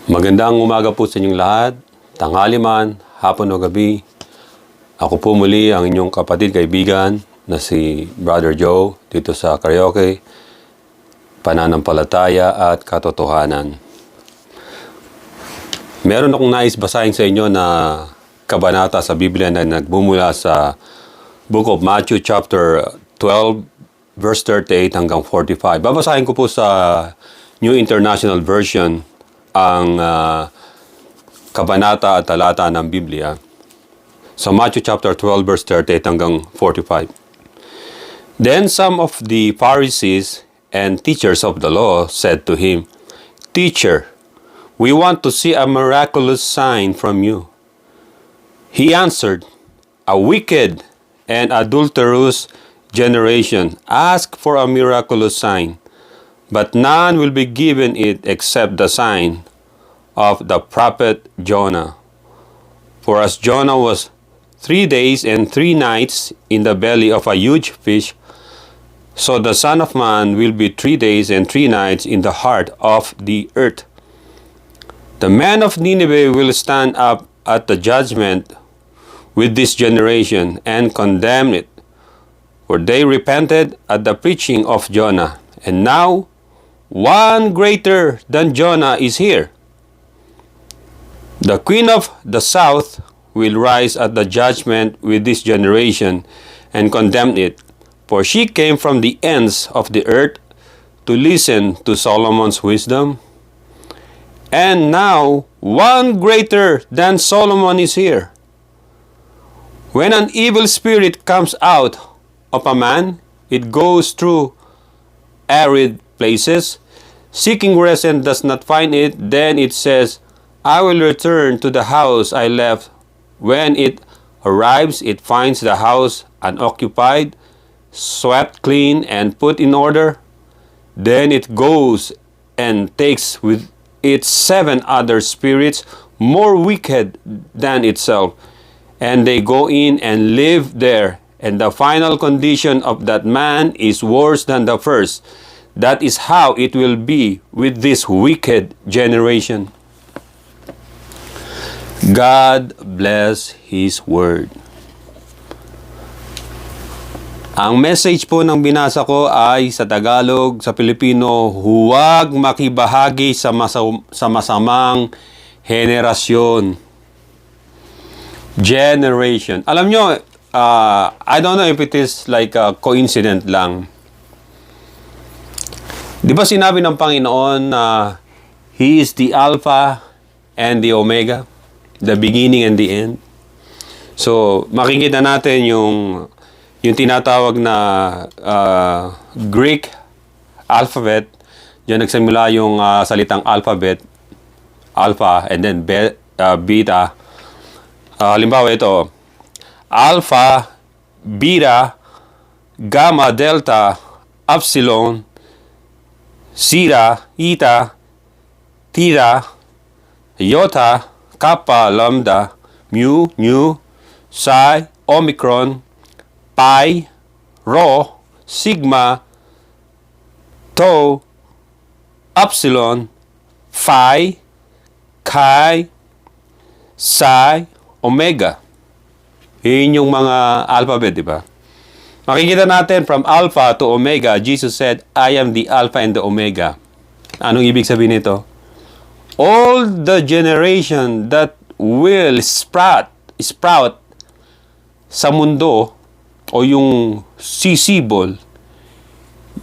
Magandang umaga po sa inyong lahat, tanghali man, hapon o gabi. Ako po muli ang inyong kapatid, kaibigan na si Brother Joe dito sa Karaoke, Pananampalataya at Katotohanan. Meron akong nais basahin sa inyo na kabanata sa Biblia na nagbumula sa Book of Matthew chapter 12 verse 38 hanggang 45. Babasahin ko po sa New International Version ang kabanata at talata ng Biblia sa Matthew chapter 12 verse 38 hanggang 45. Then some of the Pharisees and teachers of the law said to him, "Teacher, we want to see a miraculous sign from you." He answered, "A wicked and adulterous generation ask for a miraculous sign, but none will be given it except the sign of the prophet Jonah. For as Jonah was 3 days and 3 nights in the belly of a huge fish, so the Son of Man will be 3 days and 3 nights in the heart of the earth. The men of Nineveh will stand up at the judgment with this generation and condemn it, for they repented at the preaching of Jonah, and now one greater than Jonah is here. The queen of the south will rise at the judgment with this generation and condemn it, for she came from the ends of the earth to listen to Solomon's wisdom. And now one greater than Solomon is here. When an evil spirit comes out of a man, it goes through arid places, seeking rest and does not find it. Then it says, "I will return to the house I left." When it arrives, it finds the house unoccupied, swept clean, and put in order. Then it goes and takes with it 7 other spirits more wicked than itself, and they go in and live there. And the final condition of that man is worse than the first. That is how it will be with this wicked generation. God bless His Word. Ang message po ng binasa ko ay sa Tagalog, sa Pilipino, huwag makibahagi sa masamang henerasyon. Generation. Alam nyo, I don't know if it is like a coincidence lang. Di ba sinabi ng Panginoon na He is the Alpha and the Omega, the beginning and the end? So, makikita natin yung tinatawag na Greek alphabet. Diyan nagsimula yung salitang alphabet, alpha, and then beta. Halimbawa ito, alpha, beta, gamma, delta, epsilon, Sira, Eta, Theta, Iota, Kappa, Lambda, Mu, Nu, Psi, Omicron, Pi, Rho, Sigma, Tau, Epsilon, Phi, Chi, Psi, Omega. Yun yung mga alphabet, di ba? Makikita natin from Alpha to Omega, Jesus said, "I am the Alpha and the Omega." Anong ibig sabihin nito? All the generation that will sprout sa mundo o yung sisibol,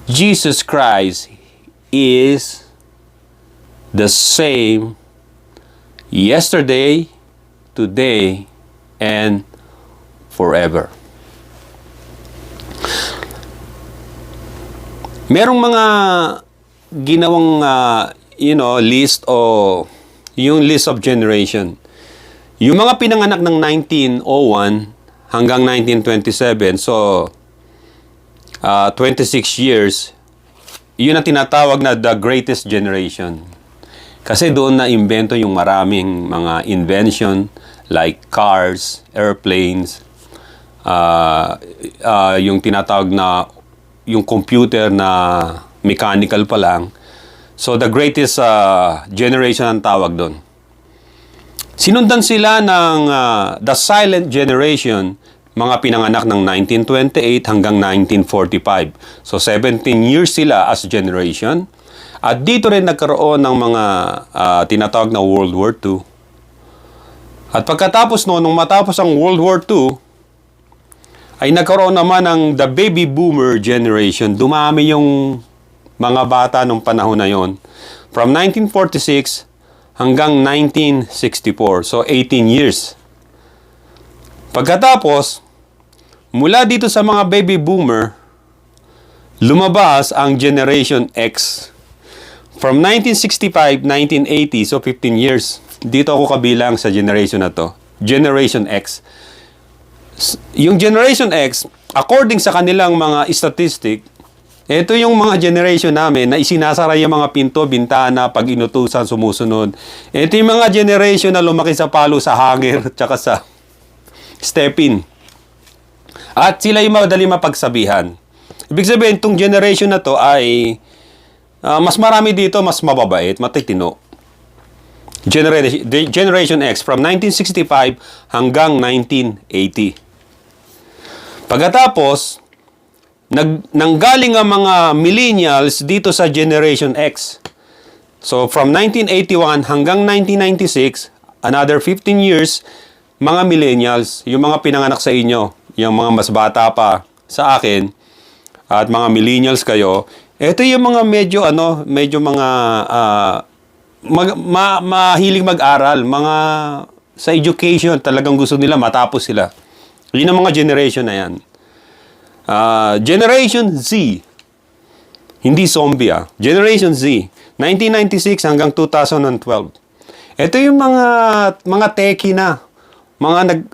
Jesus Christ is the same yesterday, today, and forever. Merong mga ginawang list o yung list of generation. Yung mga pinanganak ng 1901 hanggang 1927, so 26 years, yun ang tinatawag na the greatest generation. Kasi doon na imbento yung maraming mga invention like cars, airplanes, yung tinatawag na yung computer na mechanical pa lang. So, the greatest generation ang tawag doon. Sinundan sila ng the silent generation, mga pinanganak ng 1928 hanggang 1945. So, 17 years sila as generation. At dito rin nagkaroon ng mga tinatawag na World War II. At pagkatapos noon, nung matapos ang World War II, ay nagkaroon naman ng the baby boomer generation. Dumami yung mga bata nung panahon na yon. From 1946 hanggang 1964. So, 18 years. Pagkatapos, mula dito sa mga baby boomer, lumabas ang Generation X. From 1965, 1980, so 15 years. Dito ako kabilang sa generation na to. Generation X. Yung Generation X, according sa kanilang mga statistic, ito yung mga generation namin na isinasara yung mga pinto, bintana, pag inutusan, sumusunod. Ito yung mga generation na lumaki sa palo, sa hangir, tsaka sa step-in. At sila yung madali mapagsabihan. Ibig sabihin, itong generation na to ay mas marami dito, mas mababait, matitino. Generation X from 1965 hanggang 1980. Pagkatapos, nanggaling ang mga millennials dito sa Generation X. So, from 1981 hanggang 1996, another 15 years, mga millennials, yung mga pinanganak sa inyo, yung mga mas bata pa sa akin, at mga millennials kayo, ito yung mga medyo mga mahilig mag-aral, mga sa education, talagang gusto nila matapos sila. Yun ang mga generation na yan. Generation Z. Hindi zombie Generation Z. 1996 hanggang 2012. Ito yung mga techie na. Mga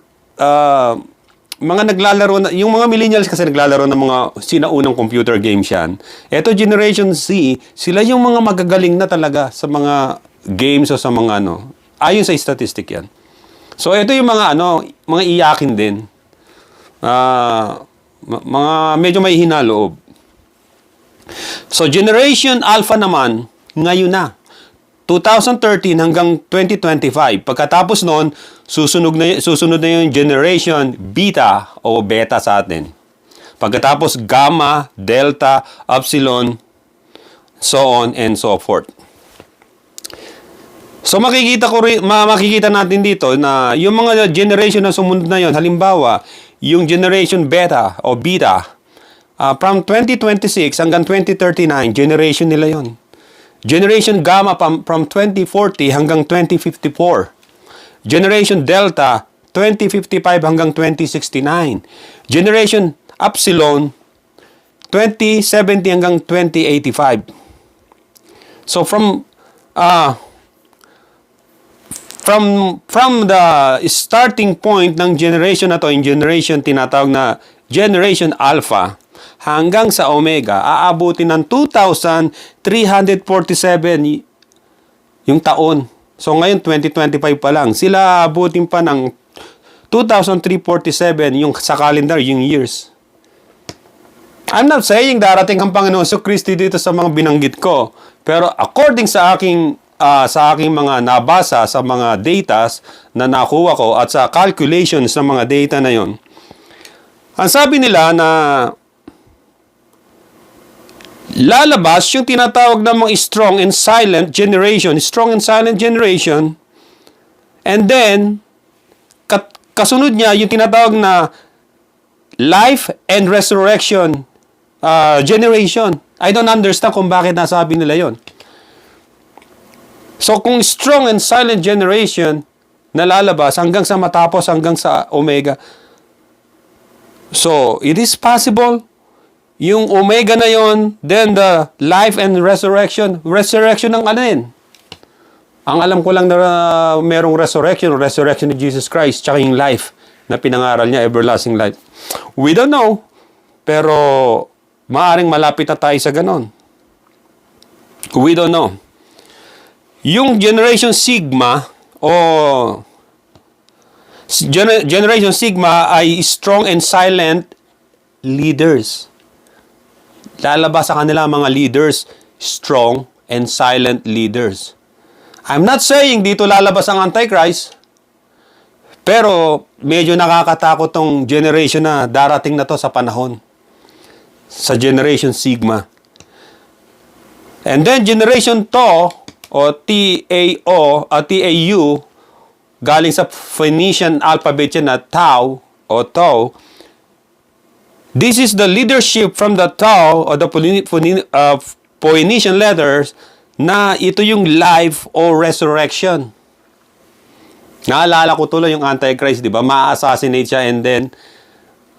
naglalaro na. Yung mga millennials kasi naglalaro ng mga sinaunang computer games yan. Ito Generation Z. Sila yung mga magagaling na talaga sa mga games o sa mga ayon sa statistic yan. So ito yung mga mga iyakin din. Mga medyo may hinaloob. So, Generation Alpha naman, ngayon na. 2013 hanggang 2025. Pagkatapos noon, susunod na yung Generation Beta o Beta sa atin. Pagkatapos, Gamma, Delta, Epsilon, so on and so forth. So, makikita natin dito na yung mga generation na sumunod na yon, halimbawa, yung Generation Beta o Beta, from 2026 hanggang 2039, generation nila yon. Generation Gamma from 2040 hanggang 2054. Generation Delta, 2055 hanggang 2069. Generation Epsilon, 2070 hanggang 2085. So from the starting point ng generation na to, yung generation tinatawag na Generation Alpha, hanggang sa Omega, aabutin ng 2,347 yung taon. So ngayon, 2025 pa lang. Sila aabutin pa ng 2,347 yung sa calendar, yung years. I'm not saying darating ang Panginoon Kristo dito sa mga binanggit ko. Pero according sa aking mga nabasa, sa mga datas na nakuha ko at sa calculations ng mga data na yon, ang sabi nila na lalabas yung tinatawag na mga strong and silent generation. And then, kasunod niya yung tinatawag na life and resurrection generation. I don't understand kung bakit nasabi nila yon. So, kung strong and silent generation na lalabas hanggang sa matapos, hanggang sa Omega. So, it is possible yung Omega na yon, then the life and resurrection. Resurrection ng ano yun? Ang alam ko lang na merong resurrection ni Jesus Christ, tsaka yung life na pinangaral niya, everlasting life. We don't know, pero maaring malapit na tayo sa ganon. We don't know. Yung Generation Sigma o Generation Sigma ay strong and silent leaders. Lalabas sa kanila mga leaders, strong and silent leaders. I'm not saying dito lalabas ang Antichrist, pero medyo nakakatakot tong generation na darating na to sa panahon. Sa Generation Sigma. And then Generation Tau, o T-A-O, T-A-U, galing sa Phoenician alphabet yan na Tau, o Tau. This is the leadership from the Tau, o the Phoenician letters, na ito yung life o resurrection. Naalala ko tuloy yung Antichrist, di ba? Ma-assassinate siya and then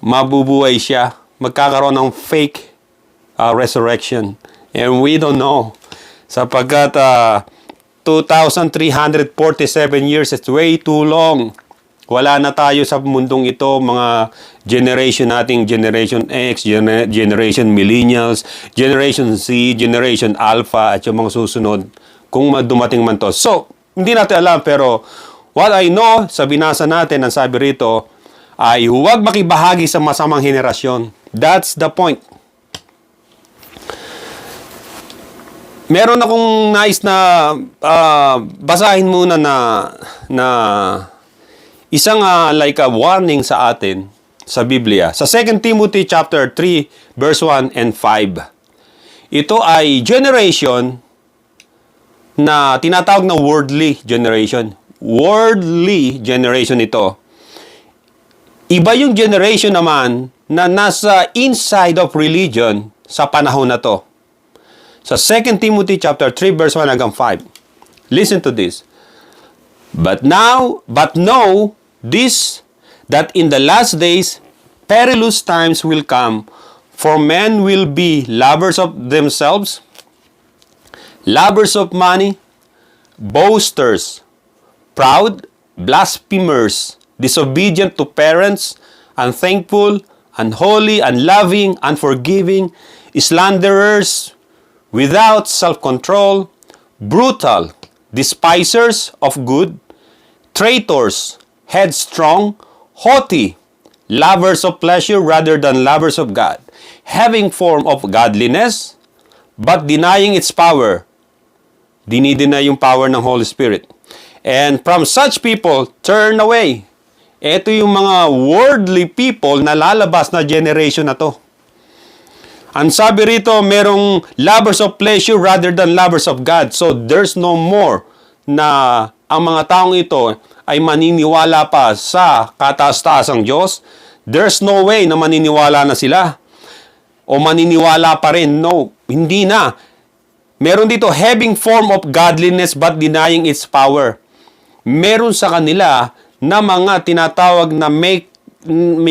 mabubuhay siya. Magkakaroon ng fake resurrection. And we don't know. Sapagkat 2,347 years, it's way too long. Wala na tayo sa mundong ito, mga generation nating Generation X, Generation Millennials, Generation Z, Generation Alpha, at yung mga susunod kung dumating man to. So, hindi natin alam, pero what I know, sa binasa natin, ang sabi rito, ay huwag makibahagi sa masamang henerasyon. That's the point. Meron akong nais na basahin muna na isang like a warning sa atin sa Biblia. Sa 2 Timothy chapter 3 verse 1 and 5. Ito ay generation na tinatawag na worldly generation. Worldly generation ito. Iba yung generation naman na nasa inside of religion sa panahon na to. Sa 2 Timothy chapter 3 verse 1 hanggang 5. Listen to this. But know this, that in the last days perilous times will come, for men will be lovers of themselves, lovers of money, boasters, proud, blasphemers, disobedient to parents, unthankful, unholy, unloving, unforgiving, slanderers, without self-control, brutal, despisers of good, traitors, headstrong, haughty, lovers of pleasure rather than lovers of God, having form of godliness, but denying its power. Dinideny yung power ng Holy Spirit. And from such people, turn away. Ito yung mga worldly people na lalabas na generation na to. Ang sabi rito, merong lovers of pleasure rather than lovers of God. So there's no more na ang mga taong ito ay maniniwala pa sa kataas-taasang Diyos. There's no way na maniniwala na sila. O maniniwala pa rin. No, hindi na. Meron dito, having form of godliness but denying its power. Meron sa kanila na mga tinatawag na may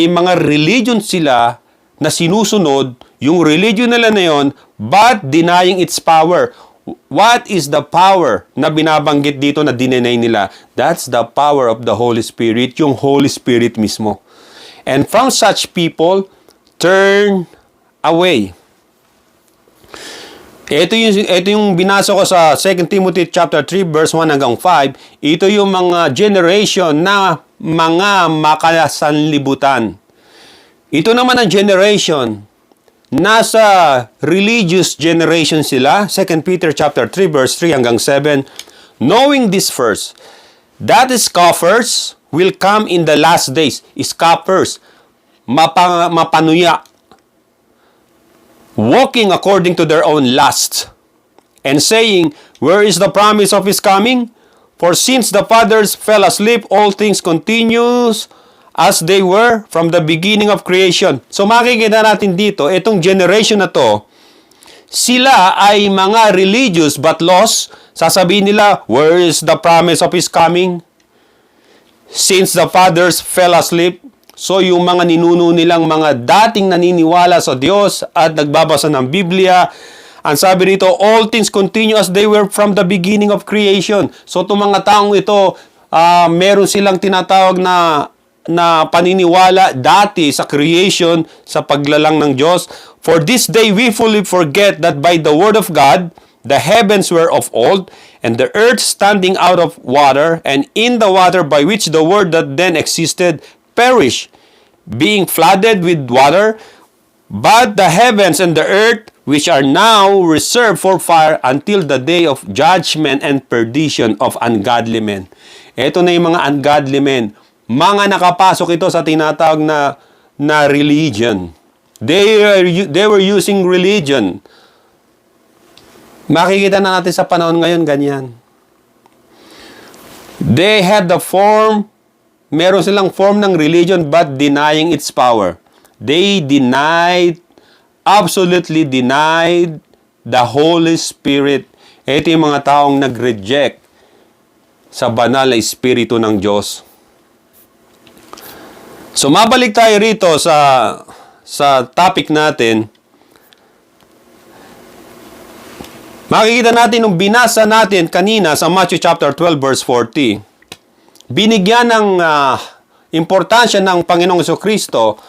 mga religion sila na sinusunod, yung religion nila na yun, but denying its power. What is the power na binabanggit dito na dinenay nila? That's the power of the Holy Spirit, yung Holy Spirit mismo. And from such people, turn away. Ito yung binasa ko sa 2 Timothy chapter 3 verse 1 hanggang 5. Ito yung mga generation na mga makasanlibutan. Ito naman ang generation, nasa religious generation sila. 2 Peter chapter 3 verse 3 hanggang 7. Knowing this first, that scoffers will come in the last days. Scoffers, mapanuya, walking according to their own lusts, and saying, where is the promise of his coming? For since the fathers fell asleep, all things continues as they were from the beginning of creation. So makikita natin dito, itong generation na to, sila ay mga religious but lost. Sasabihin nila, where is the promise of his coming? Since the fathers fell asleep. So yung mga ninuno nilang mga dating naniniwala sa Diyos at nagbabasa ng Biblia, ang sabi rito, all things continue as they were from the beginning of creation. So itong mga taong ito, meron silang tinatawag na paniniwala dati sa creation, sa paglalang ng Diyos. For this day we fully forget that by the word of God, the heavens were of old, and the earth standing out of water, and in the water by which the word that then existed perish, being flooded with water. But the heavens and the earth which are now reserved for fire until the day of judgment and perdition of ungodly men. Ito na yung mga ungodly men. Mga nakapasok ito sa tinatawag na religion. They were using religion. Makikita na natin sa panahon ngayon ganyan. They had the form, meron silang form ng religion but denying its power. They absolutely denied the Holy Spirit. Ito yung mga taong nag-reject sa banal na Espiritu ng Diyos. So, mabalik tayo rito sa topic natin. Makikita natin nung binasa natin kanina sa Matthew chapter 12 verse 40. Binigyan ng importansya ng Panginoong Jesucristo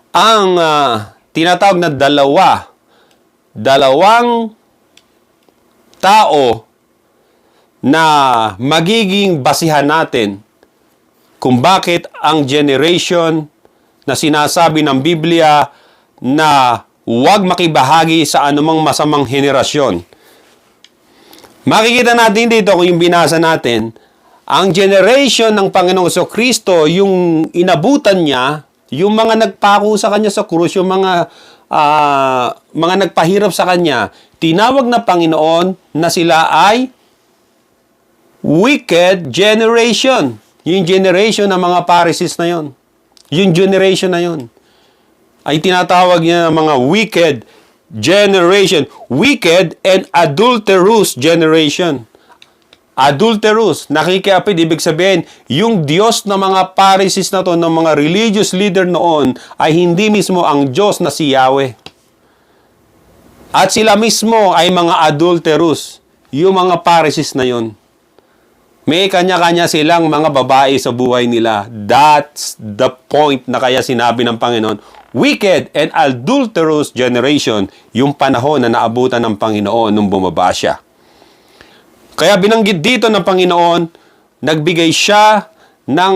ang tinatawag na dalawang tao na magiging basihan natin kung bakit ang generation na sinasabi ng Biblia na huwag makibahagi sa anumang masamang henerasyon. Makikita natin dito kung yung binasa natin, ang generation ng Panginoong Jesucristo, yung inabutan niya, yung mga nagpako sa kanya sa krus, yung mga nagpahirap sa kanya, tinawag na Panginoon na sila ay wicked generation. Yung generation ng mga Pharisees na yon. Yung generation na yon ay tinatawag niya ng mga wicked generation. Wicked and adulterous generation. Adulterous, nakikiapid, ibig sabihin, yung Diyos ng mga Pharisees na to, ng mga religious leader noon, ay hindi mismo ang Diyos na si Yahweh. At sila mismo ay mga adulterous, yung mga Pharisees na yon. May kanya-kanya silang mga babae sa buhay nila. That's the point na kaya sinabi ng Panginoon, wicked and adulterous generation, yung panahon na naabutan ng Panginoon nung bumaba siya. Kaya binanggit dito ng Panginoon, nagbigay siya ng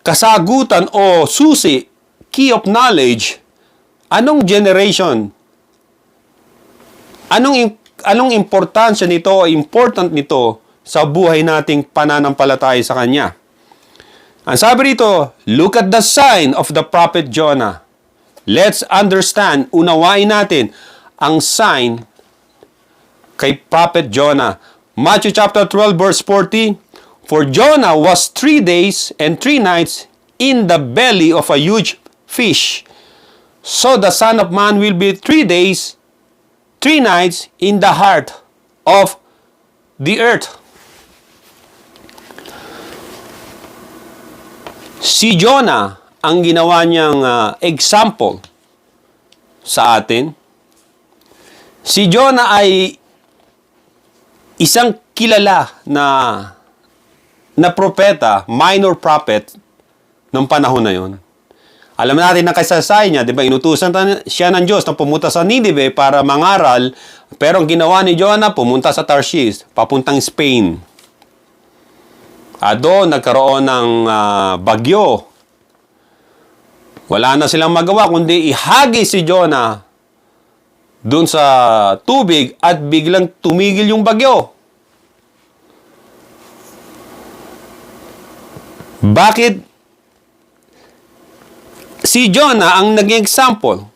kasagutan o susi, key of knowledge. Anong generation? Anong importansya nito o important nito sa buhay nating pananampalataya sa Kanya? Ang sabi rito, look at the sign of the prophet Jonah. Let's understand, unawain natin ang sign kay Prophet Jonah. Matthew chapter 12 verse 40, for Jonah was 3 days and 3 nights in the belly of a huge fish. So the Son of Man will be 3 days, 3 nights in the heart of the earth. Si Jonah, ang ginawa niyang example sa atin, si Jonah ay isang kilala na propeta, minor prophet, noong panahon na yon. Alam natin na kasaysayan niya, di ba? Inutusan siya ng Diyos na pumunta sa Nineveh para mangaral, pero ang ginawa ni Jonah, pumunta sa Tarshish, papuntang Spain. At doon, nagkaroon ng bagyo. Wala na silang magawa, kundi ihagi si Jonah doon sa tubig at biglang tumigil yung bagyo. Bakit si Jonah ang naging example?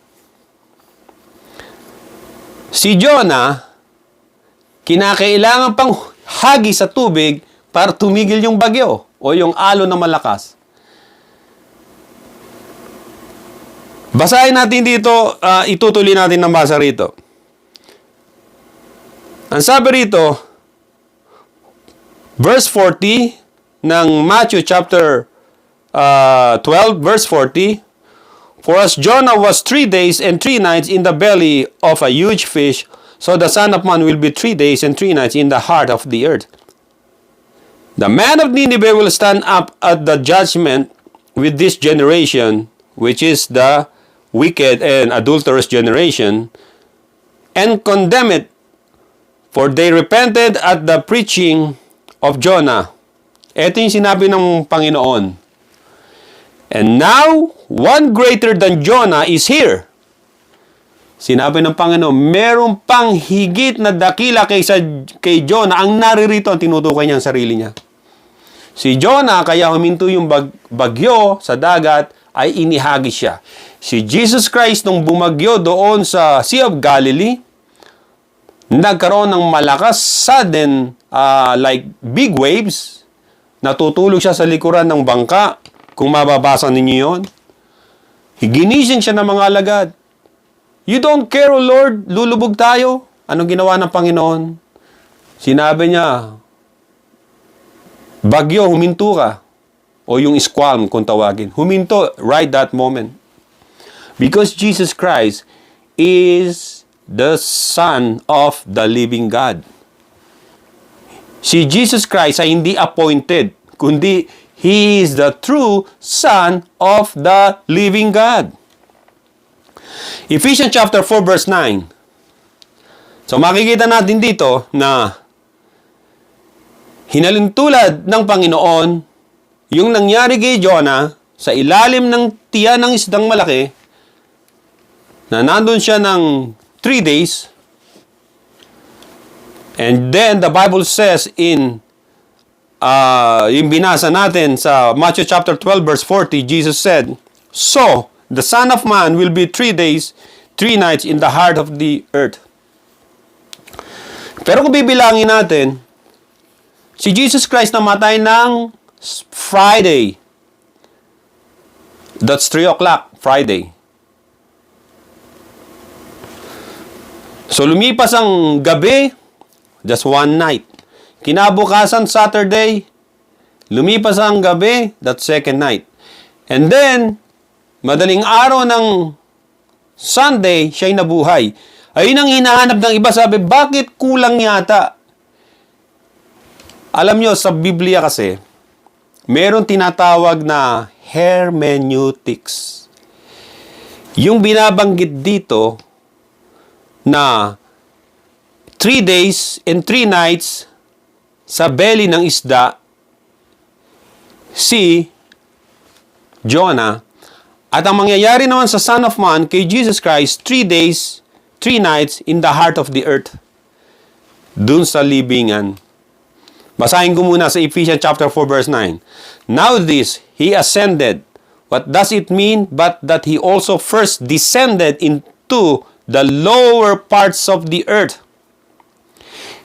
Si Jonah, kinakailangan pang hagi sa tubig para tumigil yung bagyo o yung alon na malakas. Basahin natin dito, itutuloy natin ng basa rito. Ang sabi rito, verse 40 ng Matthew chapter 12, verse 40, for as Jonah was 3 days and 3 nights in the belly of a huge fish, so the Son of Man will be 3 days and 3 nights in the heart of the earth. The man of Nineveh will stand up at the judgment with this generation, which is the wicked and adulterous generation, and condemn it, for they repented at the preaching of Jonah. Ito yung sinabi ng Panginoon. And now, one greater than Jonah is here. Sinabi ng Panginoon, meron pang higit na dakila kay Jonah ang naririto ang tinutukoy niya ang sarili niya. Si Jonah, kaya huminto yung bagyo sa dagat, ay inihagis siya. Si Jesus Christ, nung bumagyo doon sa Sea of Galilee, nagkaroon ng malakas, sudden, like big waves, natutulog siya sa likuran ng bangka. Kung mababasa ninyo yun, ginising siya ng mga alagad. You don't care, O Lord, lulubog tayo. Anong ginawa ng Panginoon? Sinabi niya, bagyo, huminto ka. O yung squalm kung tawagin. Huminto right that moment. Because Jesus Christ is the Son of the living God. Si Jesus Christ ay hindi appointed, kundi He is the true Son of the living God. Ephesians chapter 4 verse 9. So makikita natin dito na hinalintulad ng Panginoon yung nangyari kay Jonah sa ilalim ng tiyan ng isdang malaki na nandun siya ng 3 days. And then the Bible says in yung binasa natin sa Matthew chapter 12 verse 40, Jesus said, "So, the Son of Man will be 3 days, 3 nights in the heart of the earth." Pero kung bibilangin natin, si Jesus Christ namatay ng Friday. That's 3 o'clock, Friday. So lumipas ang gabi, just 1 night. Kinabukasan, Saturday, lumipas ang gabi, that's 2nd night. And then, madaling araw ng Sunday, siya'y nabuhay. Ayun ang hinahanap ng iba. Sabi, bakit kulang yata? Alam nyo, sa Biblia kasi, meron tinatawag na hermeneutics. Yung binabanggit dito na 3 days and 3 nights sa belly ng isda, si Jonah, at ang mangyayari naman sa Son of Man kay Jesus Christ, 3 days, 3 nights in the heart of the earth. Dun sa libingan. Basahin ko muna sa Ephesians chapter 4 verse 9. Now this, He ascended. What does it mean? But that He also first descended into the lower parts of the earth.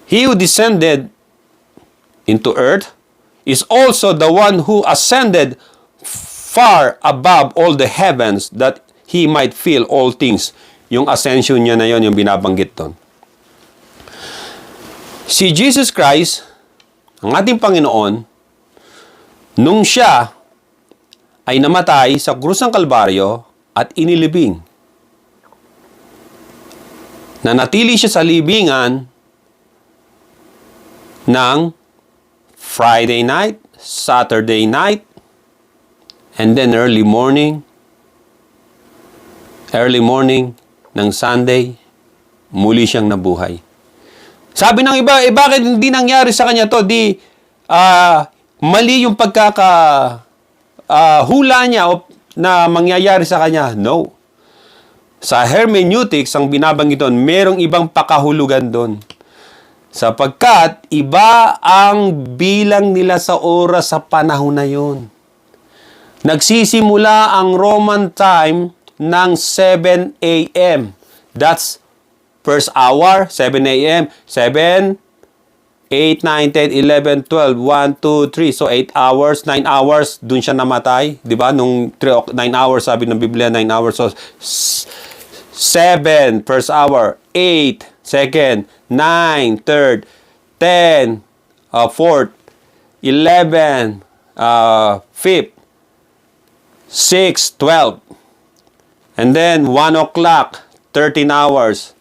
He who descended into earth is also the one who ascended far above all the heavens that He might fill all things. Yung ascension niya na yon, yung binabanggit doon. Si Jesus Christ, ang ating Panginoon, nung siya ay namatay sa krus ng Kalbaryo at inilibing, nanatili siya sa libingan ng Friday night, Saturday night, and then early morning ng Sunday, muli siyang nabuhay. Sabi ng iba, bakit hindi nangyari sa kanya to? Mali yung hula niya na mangyayari sa kanya. No. Sa hermeneutics, ang binabanggit doon, merong ibang pakahulugan doon. Sapagkat iba ang bilang nila sa oras sa panahon na yun. Nagsisimula ang Roman time ng 7 a.m. That's first hour, 7 a.m. 7, 8, 9, 10, 11, 12, 1, 2, 3. So 8 hours, 9 hours, dun siya namatay. Diba? Nung 9 hours, sabi ng Biblia, 9 hours. So 7, first hour, 8, second, 9, third, 10, fourth, 11, fifth, 6, 12. And then 1 o'clock, 13 hours.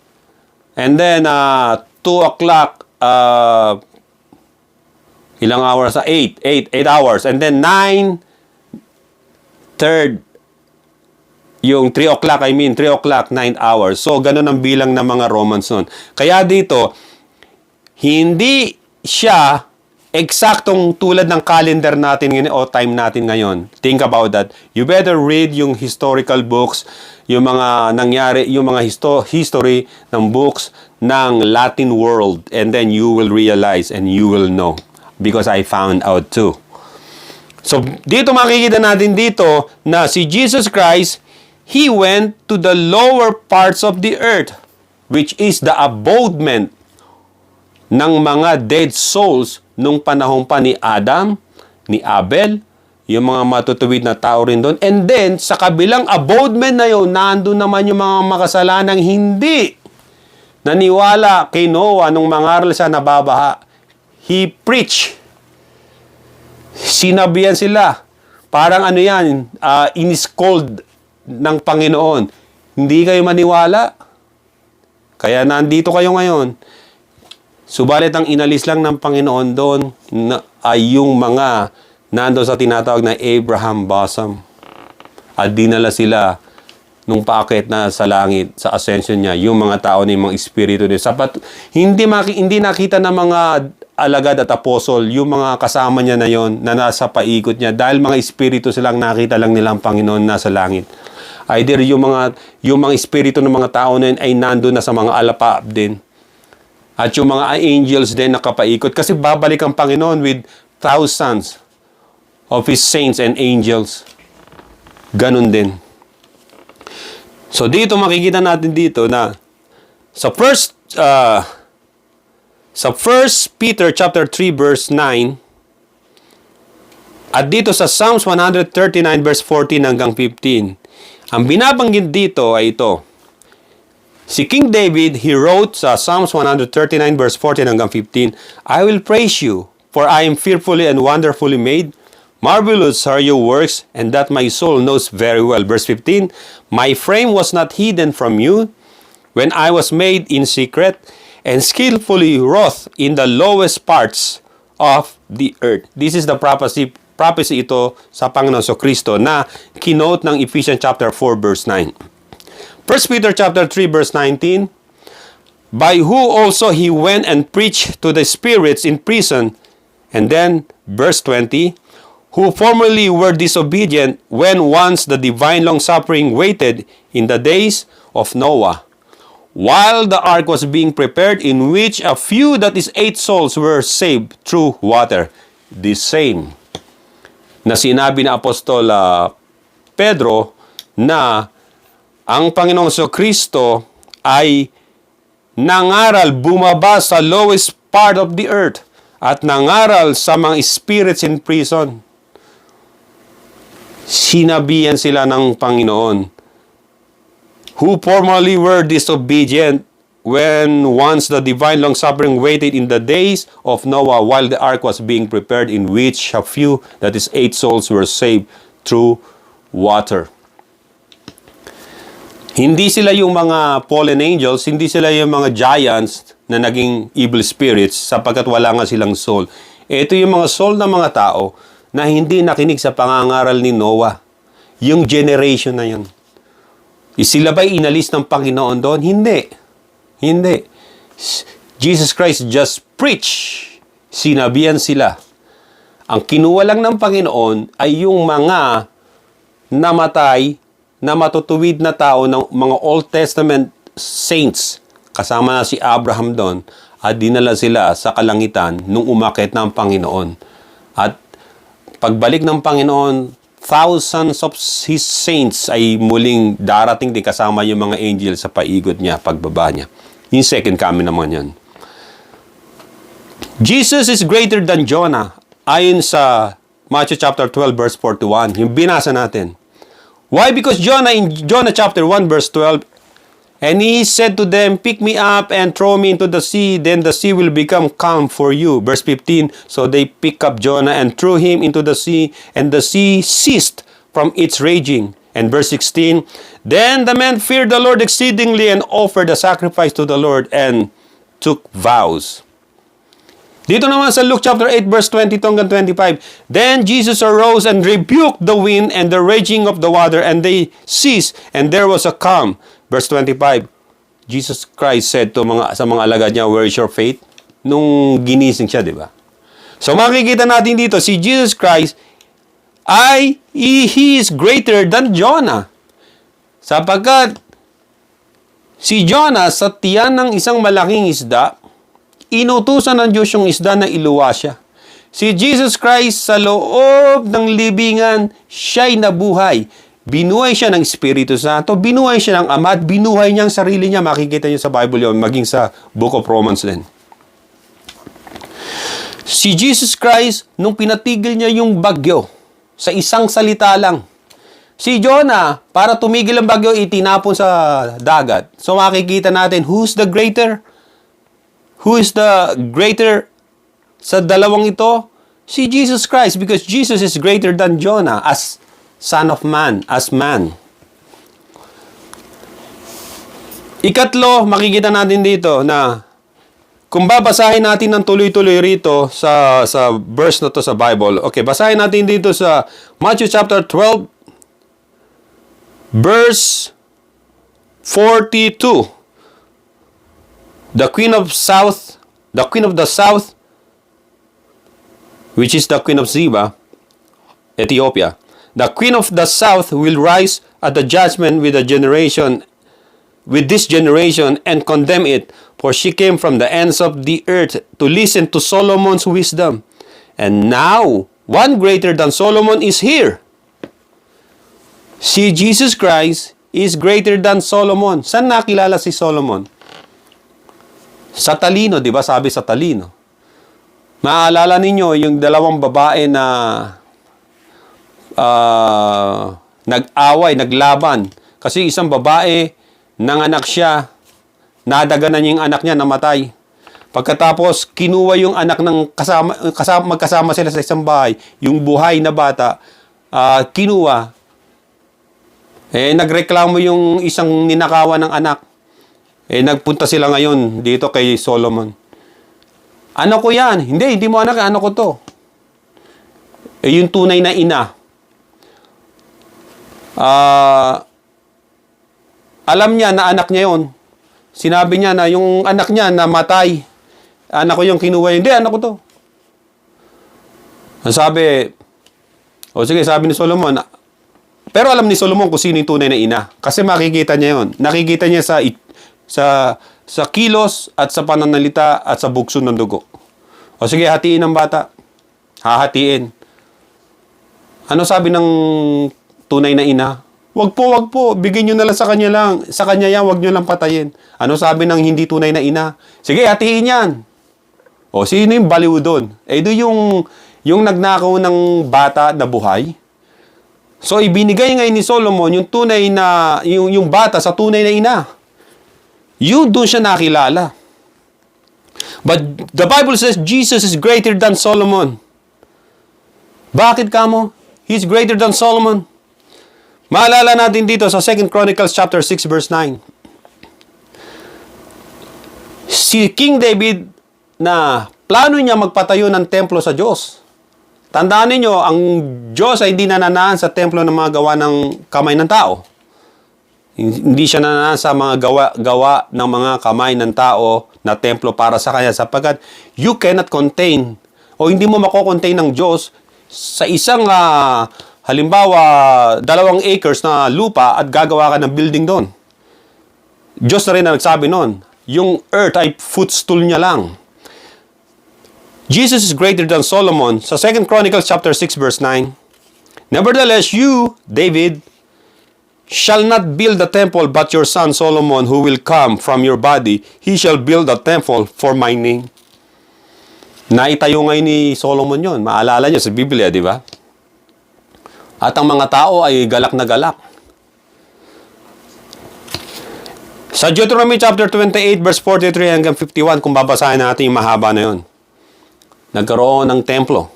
And then 2 o'clock, ilang hours? 8 hours. And then 9, third, yung 3 o'clock, 3 o'clock, 9 hours. So, ganun ang bilang ng mga Romans nun. Kaya dito, hindi siya eksaktong tulad ng calendar natin ngayon o time natin ngayon. Think about that. You better read yung historical books, yung mga nangyari, yung mga history ng books ng Latin world, and then you will realize and you will know, because I found out too. So, dito makikita natin dito na si Jesus Christ, He went to the lower parts of the earth, which is the abodement ng mga dead souls nung panahon pa ni Adam, ni Abel, yung mga matutuwid na tao rin doon. And then, sa kabilang abodement na yun, nandun naman yung mga makasalanang hindi naniwala kay Noah nung mangaral siya na babaha. He preached. Sinabihan sila. Parang ano yan, in-scold ng Panginoon. Hindi kayo maniwala. Kaya nandito kayo ngayon. Subalit ang inalis lang ng Panginoon doon ay yung mga nandoon sa tinatawag na Abraham bosom. At dinala sila nung paakit na sa langit, sa ascension niya, yung mga tao na yung mga espiritu niya. Hindi nakita ng mga alagad at apostol, yung mga kasama niya na yon na nasa paikot niya, dahil mga espiritu silang nakita lang nila ang Panginoon nasa langit. Either yung mga espiritu ng mga tao na yun ay nandoon na sa mga alapap din. At yung mga angels din nakapaikot. Kasi babalik ang Panginoon with thousands of His saints and angels. Ganun din. So dito makikita natin dito na sa First Peter chapter 3 verse 9 at dito sa Psalms 139 verse 14 hanggang 15. Ang binabanggit dito ay ito. Si King David, he wrote sa Psalms 139 verse 14 hanggang 15, I will praise you, for I am fearfully and wonderfully made. Marvelous are your works, and that my soul knows very well. Verse 15, my frame was not hidden from you when I was made in secret and skillfully wrought in the lowest parts of the earth. This is the prophecy ito sa Panginoon Kristo na kinote ng Ephesians chapter 4 verse 9. 1 Peter chapter 3 verse 19, by who also he went and preached to the spirits in prison. And then verse 20, who formerly were disobedient when once the divine long-suffering waited in the days of Noah, while the ark was being prepared, in which a few, that is 8 souls, were saved through water. The same na sinabi na Apostol Pedro na ang Panginoong Kristo ay nangaral, bumaba sa lowest part of the earth at nangaral sa mga spirits in prison. Sinabihan sila ng Panginoon, who formerly were disobedient when once the divine long-suffering waited in the days of Noah while the ark was being prepared, in which a few, that is 8 souls, were saved through water. Hindi sila yung mga fallen angels, hindi sila yung mga giants na naging evil spirits sapagkat wala nga silang soul. Ito yung mga soul ng mga tao na hindi nakinig sa pangangaral ni Noah. Yung generation na yun. Sila ba'y inalis ng Panginoon doon? Hindi. Hindi. Jesus Christ just preached. Sinabihan sila. Ang kinuha lang ng Panginoon ay yung mga namatay na matutuwid na tao ng mga Old Testament saints. Kasama na si Abraham doon at dinala sila sa kalangitan nung umakyat ng Panginoon. At pagbalik ng Panginoon, thousands of His saints ay muling darating din kasama yung mga angel sa paikot niya, pagbaba niya. Yung second coming naman yan. Jesus is greater than Jonah. Ayon sa Matthew chapter 12 verse 41. Yung binasa natin. Why? Because Jonah in Jonah chapter 1 verse 12, and he said to them, pick me up and throw me into the sea, then the sea will become calm for you. Verse 15, so they pick up Jonah and threw him into the sea, and the sea ceased from its raging. And verse 16, then the men feared the Lord exceedingly and offered a sacrifice to the Lord and took vows. Dito naman sa Luke chapter 8 verse 22 hanggang 25, then Jesus arose and rebuked the wind and the raging of the water, and they ceased, and there was a calm. Verse 25, Jesus Christ said to sa mga alagad niya, where is your faith? Nung ginising siya, di ba? So makikita natin dito, si Jesus Christ He is greater than Jonah. Sapagkat si Jonah sa tiyan ng isang malaking isda, inutusan ng Diyos yung isda na iluwa siya. Si Jesus Christ sa loob ng libingan, siya'y nabuhay. Binuhay siya ng Espiritu Santo, binuhay siya ng Ama, at binuhay niya ang sarili niya. Makikita niyo sa Bible yun, maging sa Book of Romans din. Si Jesus Christ, nung pinatigil niya yung bagyo, sa isang salita lang. Si Jonah, para tumigil ang bagyo, itinapon sa dagat. So makikita natin, who's the greater? Who is the greater sa dalawang ito? Si Jesus Christ, because Jesus is greater than Jonah as Son of Man, as man. Ikatlo, makikita natin dito na kung babasahin natin ng tuloy-tuloy rito sa verse na to sa Bible. Okay, basahin natin dito sa Matthew chapter 12, verse 42. The Queen of the South, which is the Queen of Sheba, Ethiopia. The Queen of the South will rise at the judgment with this generation and condemn it, for she came from the ends of the earth to listen to Solomon's wisdom. And now, one greater than Solomon is here. Si Jesus Christ is greater than Solomon. Saan nakilala si Solomon? Sa talino, di ba? Sabi sa talino. Maaalala ninyo yung dalawang babae na nag-away, naglaban. Kasi isang babae, nanganak siya, nadaganan niya yung anak niya, namatay. Pagkatapos, kinuha yung anak ng magkasama sila sa isang bahay, yung buhay na bata, kinuha. Nagreklamo yung isang ninakawan ng anak. Nagpunta sila ngayon dito kay Solomon. Ano ko yan? Hindi mo anak, ano ko to? Yung tunay na ina. Alam niya na anak niya yon. Sinabi niya na yung anak niya namatay. Anak ko yung kinuha. Hindi, anak ko to. Sabi, sige, sabi ni Solomon, pero alam ni Solomon kung sino yung tunay na ina. Kasi makikita niya yon. Nakikita niya sa kilos at sa pananalita at sa bugso ng dugo. Sige, hatiin ang bata. Hahatiin. Ano sabi ng tunay na ina? Wag po. Bigyan nyo na lang sa kanya lang. Sa kanya yan, wag nyo lang patayin. Ano sabi ng hindi tunay na ina? Sige, hatiin yan. Sino yung baliw doon? Doon yung nagnakaw ng bata na buhay. So, ibinigay ngayon ni Solomon yung tunay na, yung bata sa tunay na ina. Yun, doon siya nakilala. But the Bible says Jesus is greater than Solomon. Bakit kamo? He's greater than Solomon. Maalala natin dito sa 2 Chronicles chapter 6 verse 9. Si King David na plano niya magpatayo ng templo sa Diyos. Tandaan niyo, ang Diyos ay hindi nananaan sa templo ng mga gawa ng kamay ng tao. Hindi siya nananaan sa mga gawa ng mga kamay ng tao na templo para sa Kanya, sapagkat you cannot contain o hindi mo mako-contain ng Diyos sa isang halimbawa 2 acres na lupa at gagawa ka ng building doon. Diyos na rin ang nagsabi noon, yung earth ay footstool niya lang. Jesus is greater than Solomon. Sa 2 Chronicles chapter 6 verse 9, nevertheless you, David, shall not build the temple, but your son Solomon, who will come from your body, he shall build a temple for my name. Naitayo ngayon ni Solomon yon. Maalala niyo sa Biblia, di ba? At ang mga tao ay galak na galak. Sa Deuteronomy chapter 28 verse 43 hanggang 51, kung babasahin natin yung mahaba na yon, nagkaroon ng templo.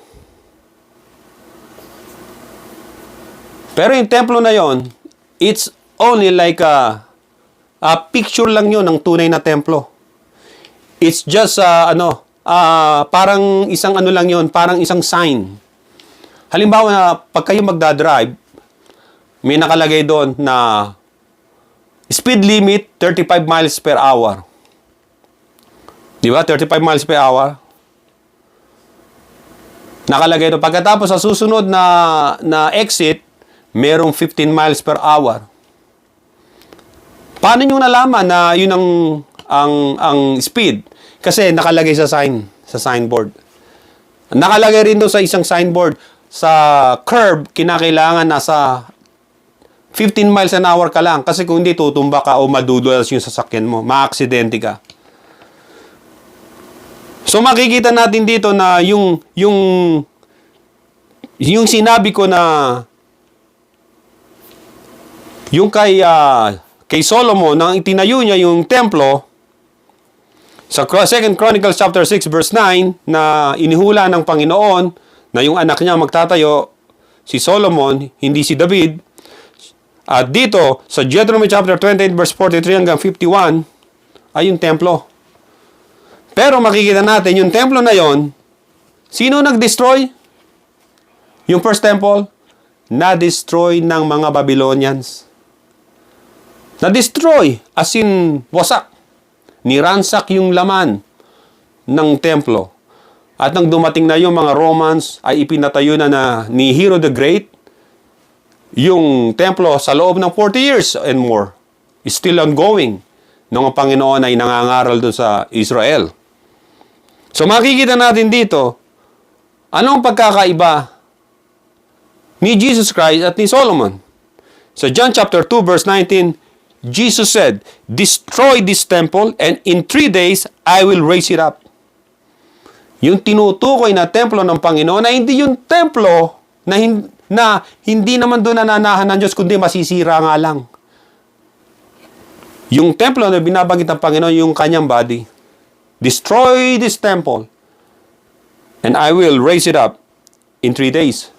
Pero yung templo na yon, it's only like a picture lang yon ng tunay na templo. It's just parang isang ano lang yon, parang isang sign. Halimbawa, pag kayo magdadrive, may nakalagay doon na speed limit 35 miles per hour. Di ba? 35 miles per hour. Nakalagay ito. Pagkatapos sa susunod na exit, merong 15 miles per hour. Paano nyo nalaman na yun ang speed? Kasi nakalagay sa signboard. Nakalagay rin doon sa isang signboard, sa curb, kinakailangan nasa 15 miles an hour ka lang. Kasi kung hindi, tutumba ka o madudulas yung sasakyan mo. Maaksidente ka. So makikita natin dito na yung sinabi ko na yung kay Solomon nang itinayo niya yung templo sa 2 Chronicles chapter 6 verse 9 na inihula ng Panginoon na yung anak niya magtatayo, si Solomon, hindi si David. At dito sa Deuteronomy chapter 28 verse 43 hanggang 51 ay yung templo. Pero makikita natin, yung templo na yon, sino nag-destroy? Yung first temple, na-destroy ng mga Babylonians. Na-destroy, as in, wasak. Niransak yung laman ng templo. At nang dumating na yung mga Romans, ay ipinatayo na ni Hero the Great, yung templo sa loob ng 40 years and more. Is still ongoing. Nung ang Panginoon ay nangangaral doon sa Israel. So makikita natin dito, anong pagkakaiba ni Jesus Christ at ni Solomon? So John chapter 2 verse 19, Jesus said, "Destroy this temple and in 3 days I will raise it up." Yung tinutukoy na templo ng Panginoon na hindi yung templo na hindi naman doon nananahan ng Diyos kundi masisira nga lang. Yung templo na binabanggit ng Panginoon, yung kanyang body. Destroy this temple, and I will raise it up in 3 days.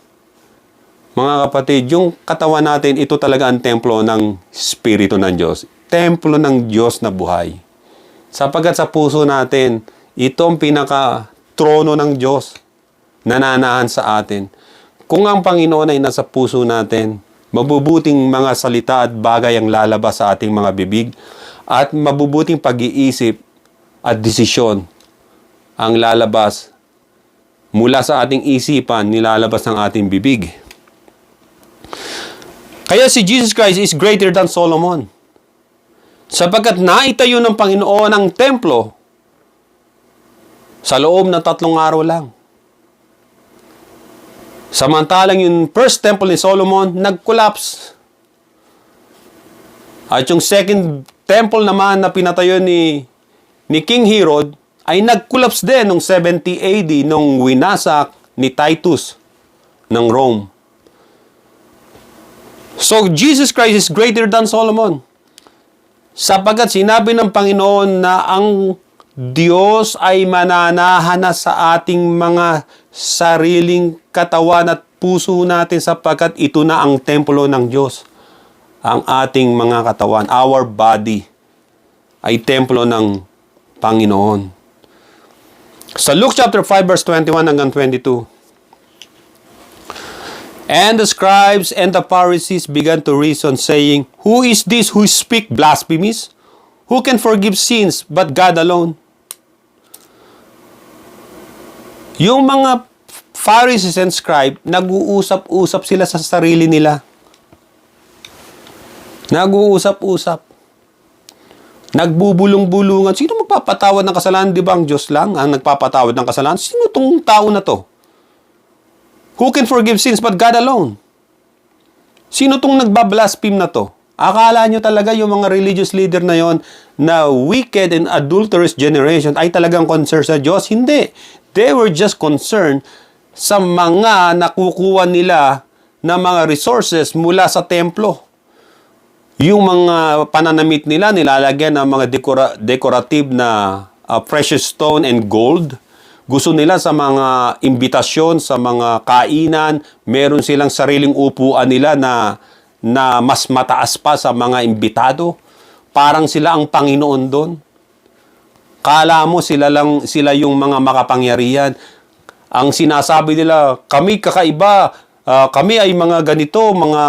Mga kapatid, yung katawan natin, ito talaga ang templo ng Espiritu ng Diyos. Templo ng Diyos na buhay. Sapagkat sa puso natin, ito ang pinaka-trono ng Diyos na nananahan sa atin. Kung ang Panginoon ay nasa puso natin, mabubuting mga salita at bagay ang lalabas sa ating mga bibig at mabubuting pag-iisip at desisyon ang lalabas mula sa ating isipan, nilalabas ng ating bibig. Kaya si Jesus Christ is greater than Solomon. Sapagkat naitayo ng Panginoon ang templo sa loob ng 3 araw lang. Samantalang yung first temple ni Solomon, nag-collapse. At yung second temple naman na pinatayo ni King Herod ay nag-collapse din noong 70 AD nung winasak ni Titus ng Rome. So, Jesus Christ is greater than Solomon. Sapagkat sinabi ng Panginoon na ang Diyos ay mananahan na sa ating mga sariling katawan at puso natin sapagkat ito na ang templo ng Diyos. Ang ating mga katawan, our body, ay templo ng Panginoon. Sa Luke chapter 5 verse 21 hanggang 22. And the scribes and the Pharisees began to reason, saying, "Who is this who speak blasphemies? Who can forgive sins but God alone?" Yung mga Pharisees and scribes, nag-uusap-usap sila sa sarili nila. Nag-uusap-usap. Nagbubulong-bulungan. Sino magpapatawad ng kasalanan? Di ba ang Diyos lang ang nagpapatawad ng kasalanan? Sino tong tao na to? Who can forgive sins but God alone? Sino tong nagbablaspheme na to? Akala nyo talaga yung mga religious leader na yon na wicked and adulterous generation ay talagang concerned sa Diyos? Hindi. They were just concerned sa mga nakukuha nila na mga resources mula sa templo. Yung mga pananamit nila, nilalagyan ng mga decorative na precious stone and gold. Gusto nila sa mga imbitasyon, sa mga kainan, meron silang sariling upuan nila na mas mataas pa sa mga imbitado. Parang sila ang Panginoon doon. Kala mo sila yung mga makapangyarihan. Ang sinasabi nila, kami kakaiba, kami ay mga ganito, mga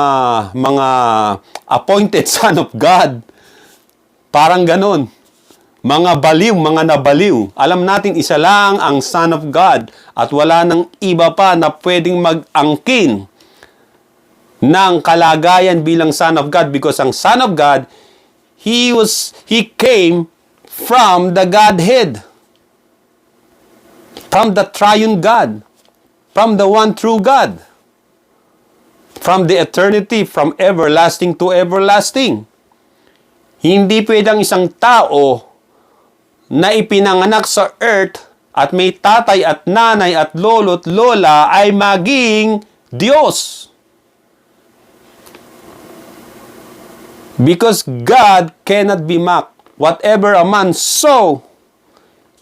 appointed son of God. Parang ganon. Mga baliw, mga nabaliw. Alam natin isa lang ang Son of God at wala nang iba pa na pwedeng mag-angkin ng kalagayan bilang Son of God because ang Son of God, He came from the Godhead. From the triune God. From the one true God. From the eternity, from everlasting to everlasting. Hindi pwedeng isang tao na ipinanganak sa earth at may tatay at nanay at lolo't lola ay maging Diyos. Because God cannot be mocked. Whatever a man sow,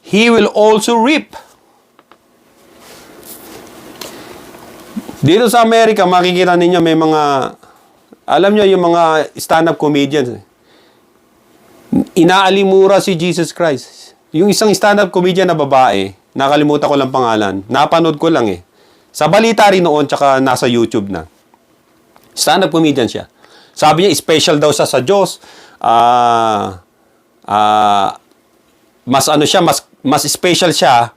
he will also reap. Dito sa Amerika, makikita ninyo may mga, alam nyo yung mga stand-up comedians, inaalimura si Jesus Christ. Yung isang stand-up comedian na babae, nakalimutan ko lang pangalan, napanood ko lang eh. Sa balita rin noon, tsaka nasa YouTube na. Stand-up comedian siya. Sabi niya, special daw siya sa Diyos. Mas ano siya, mas special siya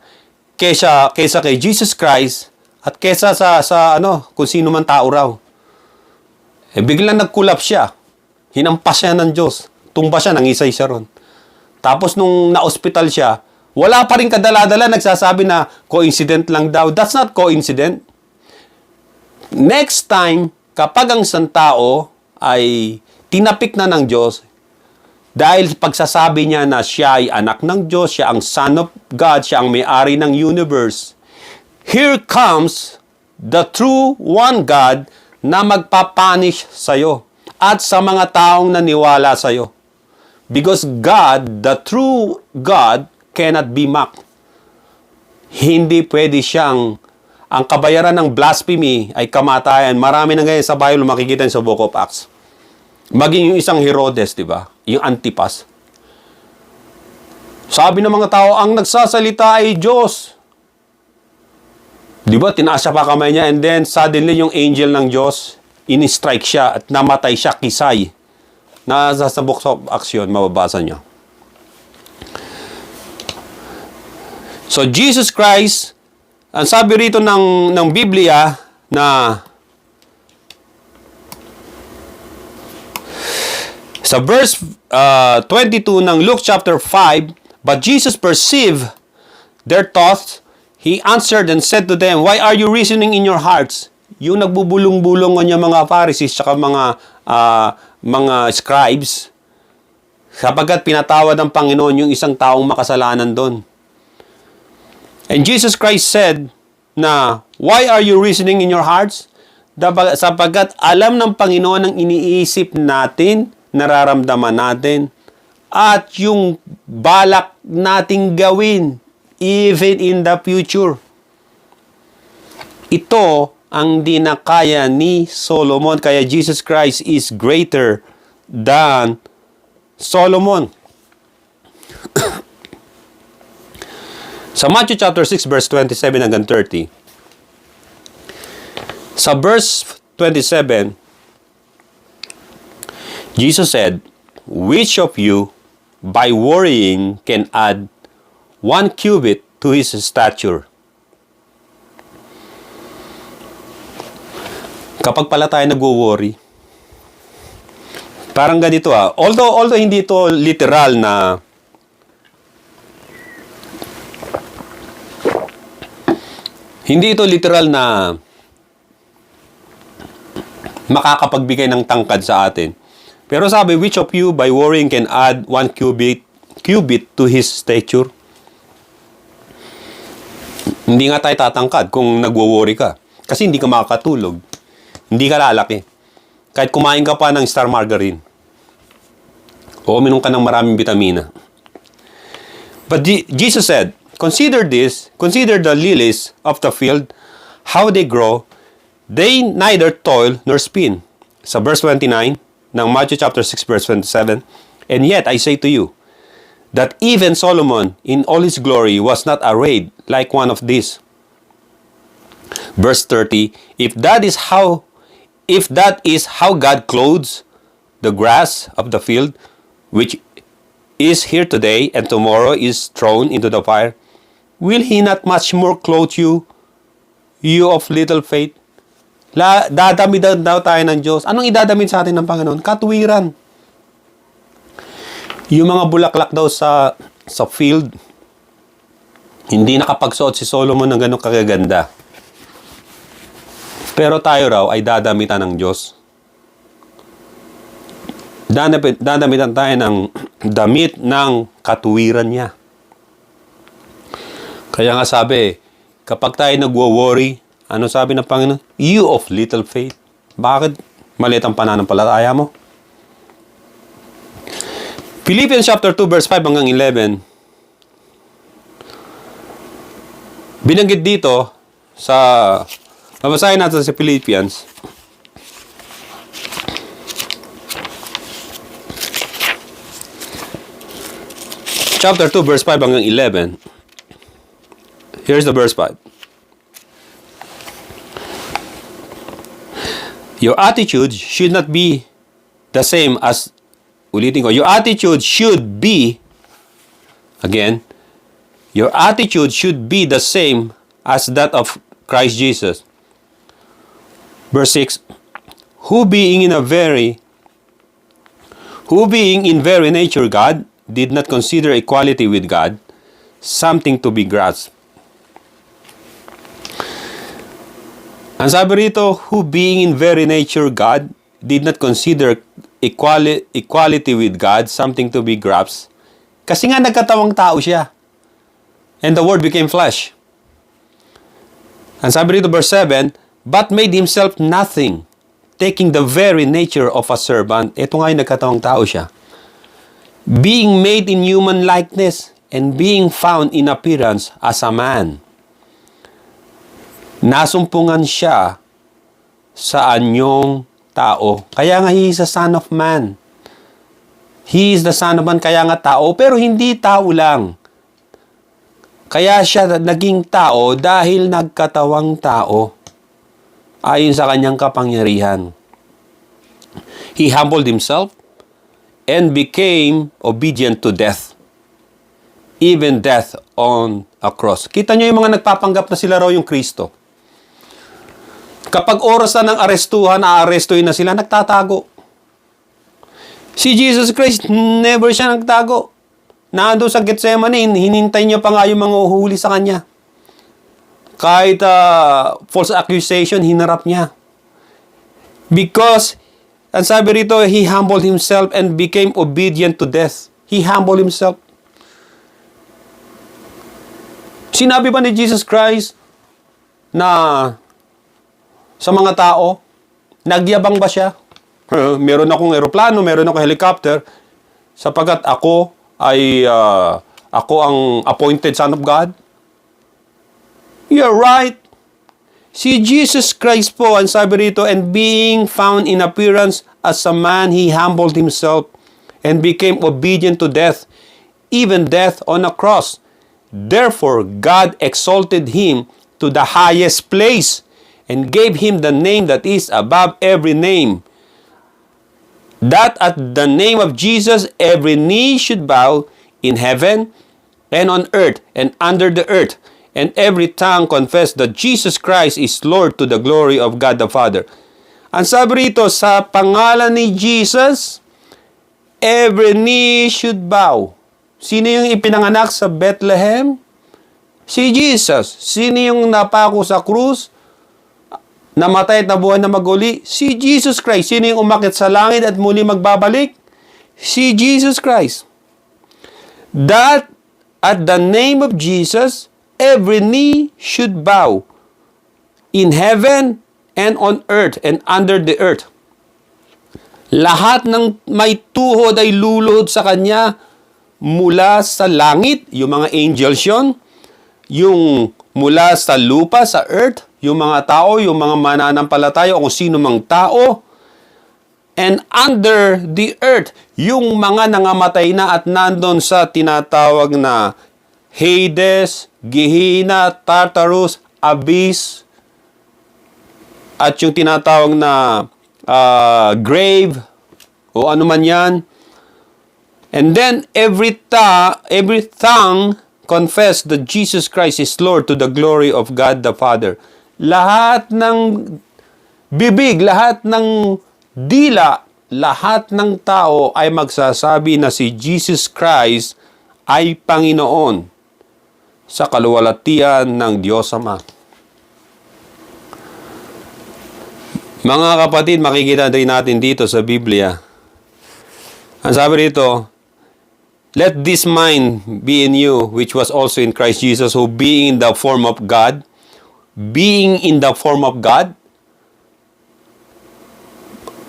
kaysa kay Jesus Christ at kaysa sa kung sino man tao raw. Eh, biglang nag-collapse siya. Hinampas siya ng Diyos. Tumba siya, nangisay siya ron. Tapos nung na-hospital siya, wala pa rin kadala-dala nagsasabi na coincident lang daw. That's not coincident. Next time, kapag ang isang tao ay tinapik na ng Diyos, dahil pagsasabi niya na siya ay anak ng Diyos, siya ang Son of God, siya ang may-ari ng universe, here comes the true one God na magpapunish sa'yo at sa mga taong naniwala sa'yo. Because God, the true God, cannot be mocked. Hindi pwede siyang, ang kabayaran ng blasphemy ay kamatayan. Marami na ganyan sa Bible, makikita sa Book of Acts. Maging yung isang Herodes, di ba? Yung Antipas. Sabi ng mga tao, ang nagsasalita ay Diyos. Di ba? Tinaas siya pa kamay niya and then suddenly yung angel ng Diyos, in-strike siya at namatay siya, kisay. Nasa sa Book of Acts yun, mababasa niyo. So, Jesus Christ, ang sabi rito ng Biblia na sa verse 22 ng Luke chapter 5, but Jesus perceived their thoughts. He answered and said to them, why are you reasoning in your hearts? Yung nagbubulong-bulong yung mga Pharisees at mga scribes, sapagkat pinatawad ng Panginoon yung isang taong makasalanan doon. And Jesus Christ said na, why are you reasoning in your hearts? Sapagkat alam ng Panginoon ang iniisip natin, nararamdaman natin, at yung balak nating gawin, even in the future. Ito ang di na kaya ni Solomon, kaya Jesus Christ is greater than Solomon. Sa Matthew chapter 6 verse 27 hanggang 30. Sa verse 27, Jesus said, which of you by worrying can add 1 cubit to his stature? Kapag pala tayo nagwo-worry, parang ganito although hindi ito literal na makakapagbigay ng tangkad sa atin. Pero sabi, which of you by worrying can add 1 cubit to his stature? Hindi nga tayo tatangkad kung nagwo-worry ka. Kasi hindi ka makakatulog. Hindi ka lalaki. Kahit kumain ka pa ng Star Margarine. O uminom ka ng maraming vitamina. But Jesus said, consider the lilies of the field, how they grow. They neither toil nor spin. Sa verse 29 ng Matthew chapter 6 verse 27, and yet I say to you, that even Solomon in all his glory was not arrayed like one of these. Verse 30, if that is how God clothes the grass of the field, which is here today and tomorrow is thrown into the fire, will He not much more clothe you, you of little faith? Dadamitan daw tayo ng Diyos. Anong idadamit sa atin ng Panginoon? Katuwiran. Yung mga bulaklak daw sa field, hindi nakapagsuot si Solomon ng ganong kagaganda. Pero tayo raw ay dadamitan ng Diyos. Dadamitan tayo ng damit ng katuwiran niya. Kaya nga sabi, kapag tayo nagwo-worry, ano sabi ng Panginoon? You of little faith. Bakit maliit ang pananampalataya mo? Philippians chapter 2 verse 5 hanggang 11. Binanggit dito sa babasahin natin sa Philippians. Chapter 2 verse 5 hanggang 11. Here's the verse 5. Your attitude should not be the same as, ulitin ko, your attitude should be, again, your attitude should be the same as that of Christ Jesus. Verse 6, who being in very nature God, did not consider equality with God something to be grasped. Ang sabi rito, who being in very nature God, did not consider equality with God something to be grasped. Kasi nga nagkatawang tao siya. And the Word became flesh. Ang sabi rito, verse 7, but made Himself nothing, taking the very nature of a servant. Ito nga yung nagkatawang tao siya. Being made in human likeness, and being found in appearance as a man. Nasumpungan siya sa anyong tao. Kaya nga, He is a Son of Man. He is the Son of Man, kaya nga tao, pero hindi tao lang. Kaya siya naging tao dahil nagkatawang tao. Ayon sa kanyang kapangyarihan. He humbled Himself and became obedient to death. Even death on a cross. Kita nyo yung mga nagpapanggap na sila raw yung Kristo. Kapag oras na ng arestuhan, aarestuhin na sila, nagtatago. Si Jesus Christ, never siya nagtago. Nandun sa Gethsemane, hinintay niya pa nga yung mga uhuli sa Kanya. Kahit false accusation, hinarap niya. Because, ang sabi rito, He humbled Himself and became obedient to death. He humbled Himself. Sinabi ba ni Jesus Christ na sa mga tao, nagyabang ba siya? Meron akong eroplano, meron akong helicopter, sapagkat ako ang appointed Son of God? You're right. Si Jesus Christ po, ang sabi rito, and being found in appearance as a man, He humbled Himself and became obedient to death, even death on a cross. Therefore, God exalted Him to the highest place and gave Him the name that is above every name, that at the name of Jesus every knee should bow in heaven and on earth and under the earth, and every tongue confess that Jesus Christ is Lord to the glory of God the Father. Ang sabi rito, sa pangalan ni Jesus, every knee should bow. Sino yung ipinanganak sa Bethlehem? Si Jesus. Sino yung napako sa krus? Namatay at nabuhay na maguli? Si Jesus Christ. Sino yung umakyat sa langit at muli magbabalik? Si Jesus Christ. That at the name of Jesus, every knee should bow in heaven and on earth and under the earth. Lahat ng may tuhod ay luluhod sa Kanya mula sa langit, yung mga angels yun, yung mula sa lupa, sa earth, yung mga tao, yung mga mananampalataya o kung sino mang tao, and under the earth, yung mga nangamatay na at nandun sa tinatawag na Hades, Gehenna, Tartarus, Abyss, at yung tinatawag na grave, o ano man yan. And then every tongue confess that Jesus Christ is Lord to the glory of God the Father. Lahat ng bibig, lahat ng dila, lahat ng tao ay magsasabi na si Jesus Christ ay Panginoon sa kaluwalhatian ng Diyos Ama. Mga kapatid, makikita rin natin dito sa Biblia. Ang sabi dito, let this mind be in you, which was also in Christ Jesus, who being in the form of God,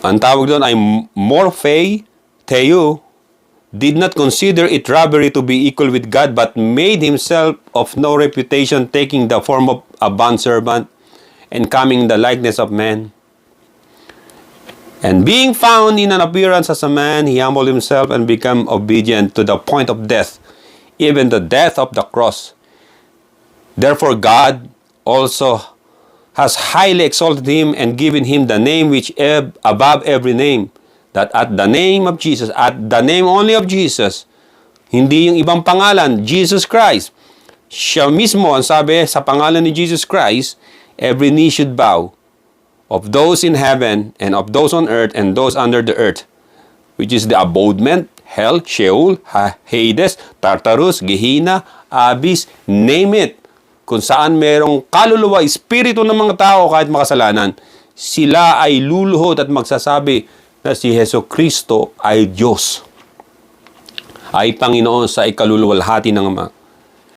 ang tawag doon ay morphe, theou, did not consider it robbery to be equal with God, but made himself of no reputation, taking the form of a bondservant, and coming in the likeness of men. And being found in an appearance as a man, he humbled himself and became obedient to the point of death, even the death of the cross. Therefore God also has highly exalted him and given him the name which above every name, that at the name of Jesus, at the name only of Jesus, hindi yung ibang pangalan, Jesus Christ. Siya mismo, ang sabi, sa pangalan ni Jesus Christ, every knee should bow, of those in heaven, and of those on earth, and those under the earth, which is the abodement, hell, Sheol, Hades, Tartarus, Gehenna, Abyss, name it. Kung saan merong kaluluwa, espiritu ng mga tao kahit makasalanan, sila ay luluhod at magsasabi na si Jesucristo ay Diyos, ay Panginoon sa ikaluluwalhati ng Ama.